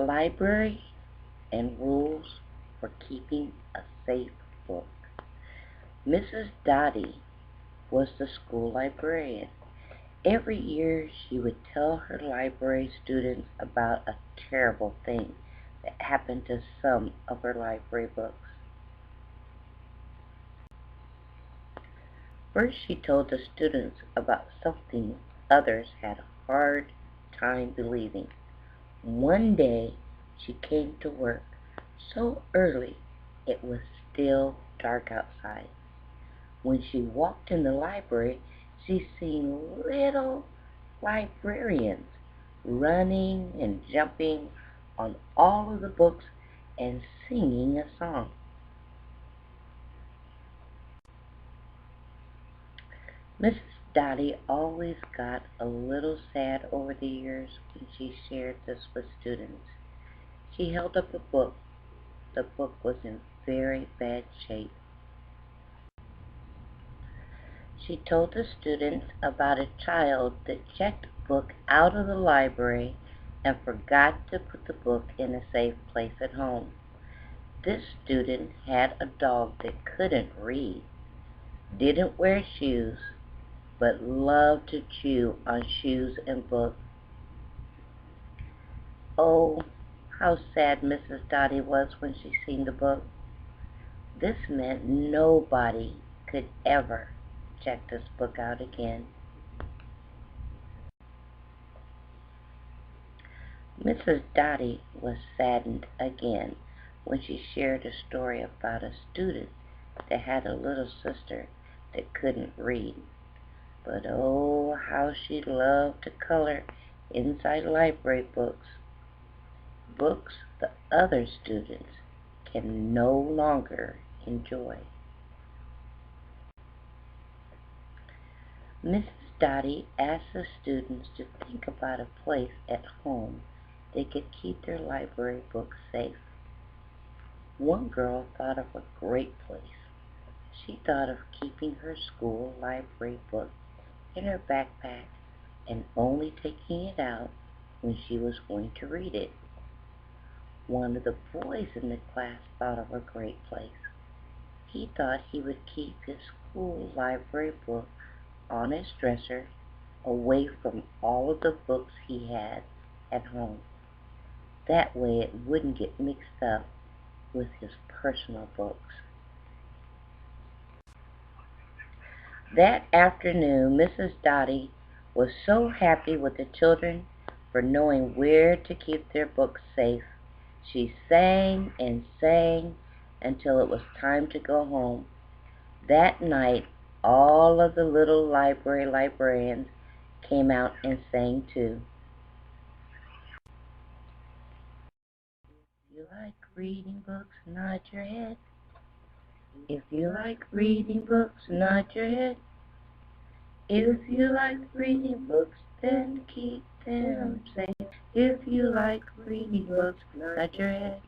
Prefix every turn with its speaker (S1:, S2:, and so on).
S1: Library and rules for keeping a safe book. Mrs. Dotty was the school librarian. Every year she would tell her library students about a terrible thing that happened to some of her library books. First she told the students about something others had a hard time believing. One day she came to work so early it was still dark outside. When she walked in the library, she seen little librarians running and jumping on all of the books and singing a song. Mrs. Dotty always got a little sad over the years when she shared this with students. She held up a book. The book was in very bad shape. She told the students about a child that checked a book out of the library and forgot to put the book in a safe place at home. This student had a dog that couldn't read, didn't wear shoes, but loved to chew on shoes and books. Oh, how sad Mrs. Dotty was when she seen the book. This meant nobody could ever check this book out again. Mrs. Dotty was saddened again when she shared a story about a student that had a little sister that couldn't read. But oh, how she loved to color inside library books. Books the other students can no longer enjoy. Mrs. Dotty asked the students to think about a place at home they could keep their library books safe. One girl thought of a great place. She thought of keeping her school library book in her backpack and only taking it out when she was going to read it. One of the boys in the class thought of a great place. He thought he would keep his school library book on his dresser away from all of the books he had at home. That way it wouldn't get mixed up with his personal books. That afternoon, Mrs. Dotty was so happy with the children for knowing where to keep their books safe. She sang and sang until it was time to go home. That night, all of the little library librarians came out and sang too. If you like reading books, nod your head. If you like reading books, nod your head. If you like reading books, then keep them safe. If you like reading books, nod your head.